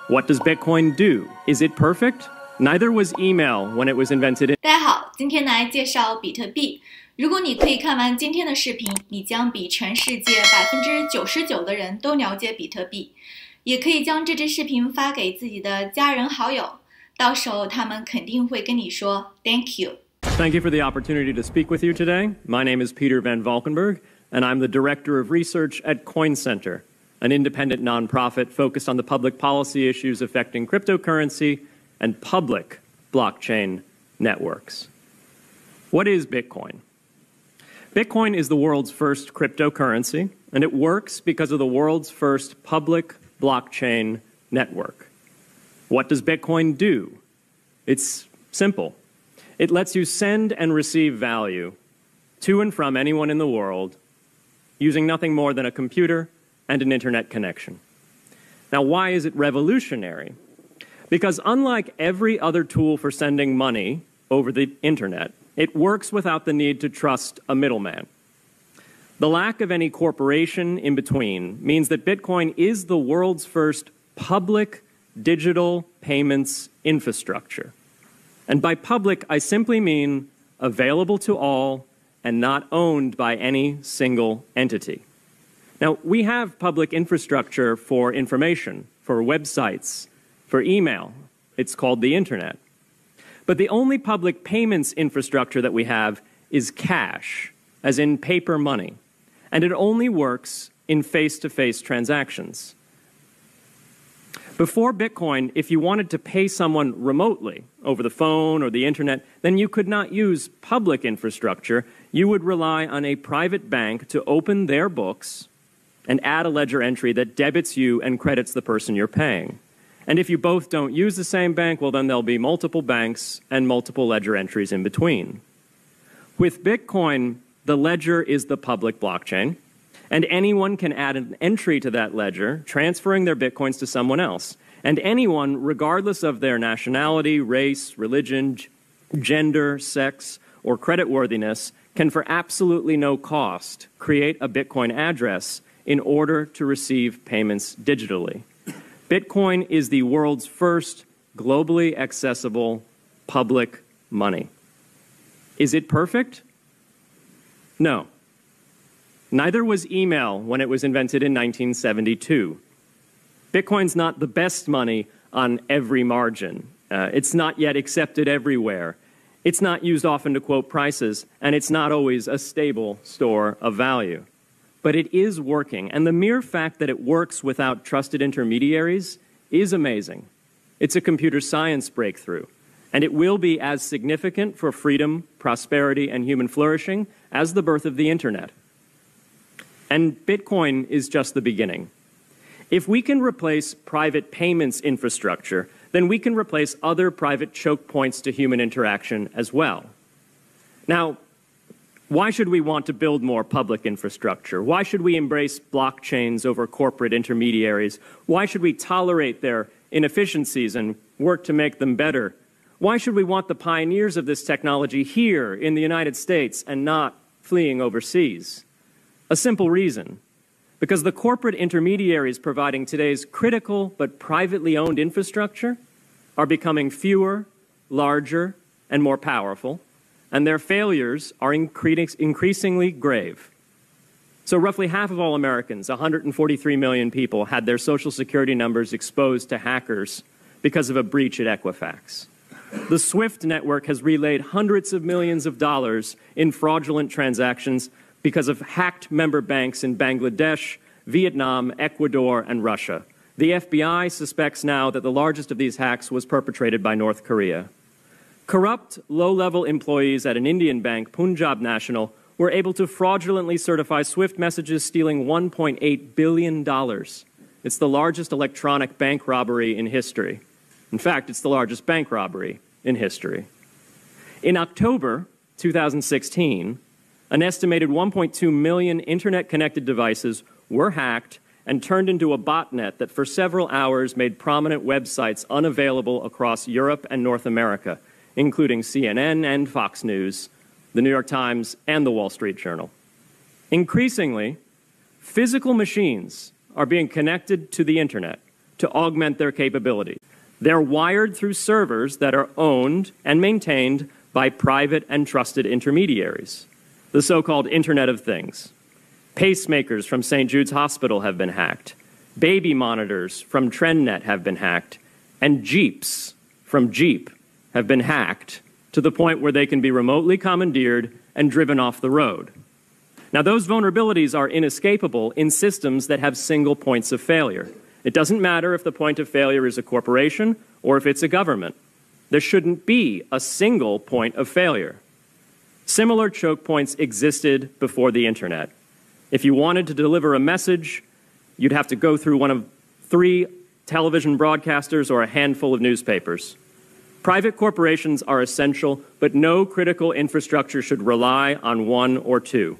What does Bitcoin do? Is it perfect? Neither was email when it was invented. 大家好，今天来介绍比特币。如果你可以看完今天的视频，你将比全世界99%的人都了解比特币。也可以将这支视频发给自己的家人好友，到时候他们肯定会跟你说 Thank you. Thank you for the opportunity to speak with you today. My name is Peter Van Valkenburg, and I'm the Director of Research at Coin Center, an independent nonprofit focused on the public policy issues affecting cryptocurrency and public blockchain networks. What is Bitcoin? Bitcoin is the world's first cryptocurrency, and it works because of the world's first public blockchain network. What does Bitcoin do? It's simple. It lets you send and receive value to and from anyone in the world using nothing more than a computer and an internet connection. Now, why is it revolutionary? Because unlike every other tool for sending money over the internet, it works without the need to trust a middleman. The lack of any corporation in between means that Bitcoin is the world's first public digital payments infrastructure. And by public, I simply mean available to all and not owned by any single entity. Now, we have public infrastructure for information, for websites, for email. It's called the internet. But the only public payments infrastructure that we have is cash, as in paper money. And it only works in face-to-face transactions. Before Bitcoin, if you wanted to pay someone remotely over the phone or the internet, then you could not use public infrastructure. You would rely on a private bank to open their books and add a ledger entry that debits you and credits the person you're paying. And if you both don't use the same bank, well, then there'll be multiple banks and multiple ledger entries in between. With Bitcoin, the ledger is the public blockchain, and anyone can add an entry to that ledger, transferring their Bitcoins to someone else. And anyone, regardless of their nationality, race, religion, gender, sex, or creditworthiness, can for absolutely no cost create a Bitcoin address in order to receive payments digitally. Bitcoin is the world's first globally accessible public money. Is it perfect? No. Neither was email when it was invented in 1972. Bitcoin's not the best money on every margin. It's not yet accepted everywhere. It's not used often to quote prices, and it's not always a stable store of value. But it is working, and the mere fact that it works without trusted intermediaries is amazing. It's a computer science breakthrough, and it will be as significant for freedom, prosperity, and human flourishing as the birth of the internet. And Bitcoin is just the beginning. If we can replace private payments infrastructure, then we can replace other private choke points to human interaction as well. Now, why should we want to build more public infrastructure? Why should we embrace blockchains over corporate intermediaries? Why should we tolerate their inefficiencies and work to make them better? Why should we want the pioneers of this technology here in the United States and not fleeing overseas? A simple reason. Because the corporate intermediaries providing today's critical but privately owned infrastructure are becoming fewer, larger, and more powerful, and their failures are increasingly grave. So roughly half of all Americans, 143 million people, had their Social Security numbers exposed to hackers because of a breach at Equifax. The SWIFT network has relayed hundreds of millions of dollars in fraudulent transactions because of hacked member banks in Bangladesh, Vietnam, Ecuador, and Russia. The FBI suspects now that the largest of these hacks was perpetrated by North Korea. Corrupt, low-level employees at an Indian bank, Punjab National, were able to fraudulently certify SWIFT messages stealing $1.8 billion. It's the largest electronic bank robbery in history. In fact, it's the largest bank robbery in history. In October 2016, an estimated 1.2 million internet-connected devices were hacked and turned into a botnet that for several hours made prominent websites unavailable across Europe and North America, including CNN and Fox News, the New York Times, and the Wall Street Journal. Increasingly, physical machines are being connected to the internet to augment their capability. They're wired through servers that are owned and maintained by private and trusted intermediaries, the so-called Internet of Things. Pacemakers from St. Jude's Hospital have been hacked. Baby monitors from TrendNet have been hacked. And Jeeps from Jeep have been hacked to the point where they can be remotely commandeered and driven off the road. Now, those vulnerabilities are inescapable in systems that have single points of failure. It doesn't matter if the point of failure is a corporation or if it's a government. There shouldn't be a single point of failure. Similar choke points existed before the internet. If you wanted to deliver a message, you'd have to go through one of 3 television broadcasters or a handful of newspapers. Private corporations are essential, but no critical infrastructure should rely on 1 or 2.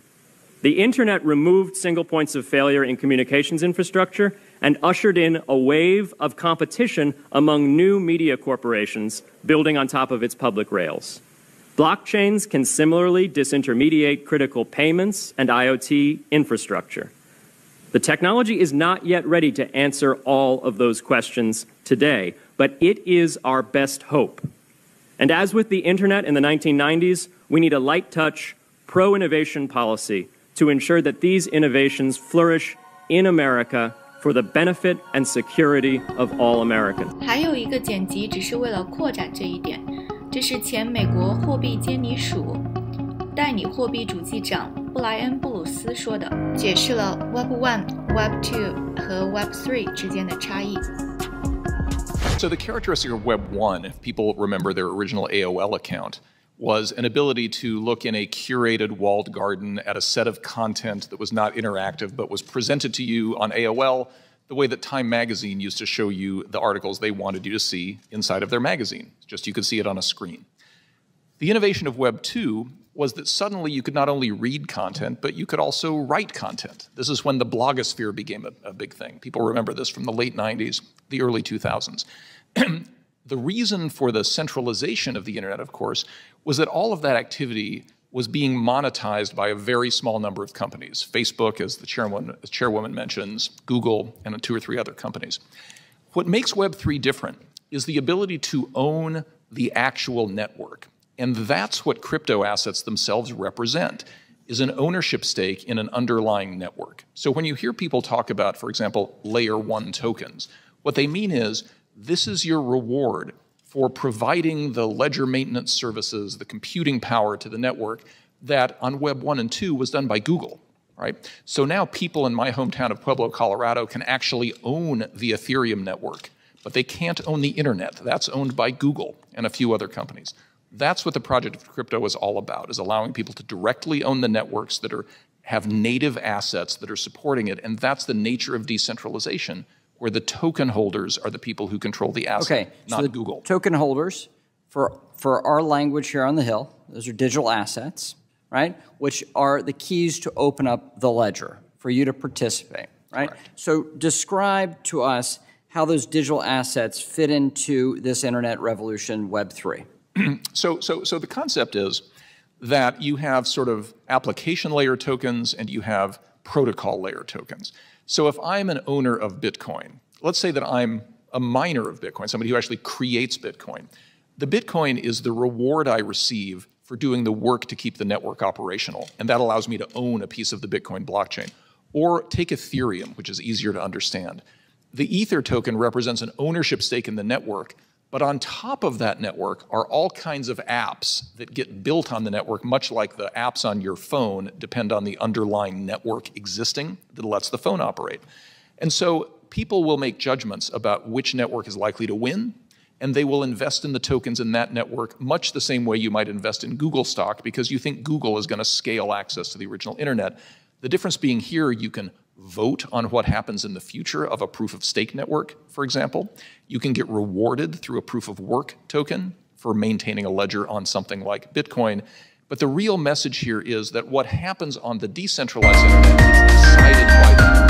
The internet removed single points of failure in communications infrastructure and ushered in a wave of competition among new media corporations building on top of its public rails. Blockchains can similarly disintermediate critical payments and IoT infrastructure. The technology is not yet ready to answer all of those questions today, but it is our best hope. And as with the internet in the 1990s, we need a light-touch, pro-innovation policy to ensure that these innovations flourish in America for the benefit and security of all Americans. 还有一个剪辑只是为了扩展这一点，这是前美国货币监理署代理货币主计长布莱恩·布鲁斯说的，解释了 Web1、Web2 和 Web3 之间的差异。So the characteristic of Web1, if people remember their original AOL account, was an ability to look in a curated walled garden at a set of content that was not interactive but was presented to you on AOL the way that Time magazine used to show you the articles they wanted you to see inside of their magazine. Just you could see it on a screen. The innovation of Web 2 was that suddenly you could not only read content, but you could also write content. This is when the blogosphere became a big thing. People remember this from the late 90s, the early 2000s. The reason for the centralization of the internet, of course, was that all of that activity was being monetized by a very small number of companies. Facebook, as the chairwoman mentions, Google, and 2 or 3 other companies. What makes Web3 different is the ability to own the actual network. And that's what crypto assets themselves represent, is an ownership stake in an underlying network. So when you hear people talk about, for example, layer 1 tokens, what they mean is this is your reward for providing the ledger maintenance services, the computing power to the network that on Web 1 and 2 was done by Google, right? So now people in my hometown of Pueblo, Colorado can actually own the Ethereum network, but they can't own the internet. That's owned by Google and a few other companies. That's what the project of crypto is all about, is allowing people to directly own the networks that have native assets that are supporting it, and that's the nature of decentralization, where the token holders are the people who control the asset, not so Google. Token holders, for our language here on the Hill, those are digital assets, right? Which are the keys to open up the ledger for you to participate, right? Correct. So describe to us how those digital assets fit into this internet revolution, Web3. So the concept is that you have sort of application layer tokens and you have protocol layer tokens. So if I'm an owner of Bitcoin, let's say that I'm a miner of Bitcoin, somebody who actually creates Bitcoin. The Bitcoin is the reward I receive for doing the work to keep the network operational, and that allows me to own a piece of the Bitcoin blockchain. Or take Ethereum, which is easier to understand. The Ether token represents an ownership stake in the network, but on top of that network are all kinds of apps that get built on the network, much like the apps on your phone depend on the underlying network existing that lets the phone operate. And so people will make judgments about which network is likely to win, and they will invest in the tokens in that network much the same way you might invest in Google stock because you think Google is going to scale access to the original internet. The difference being here, you can vote on what happens in the future of a proof-of-stake network, for example. You can get rewarded through a proof-of-work token for maintaining a ledger on something like Bitcoin. But the real message here is that what happens on the decentralized internet is decided by the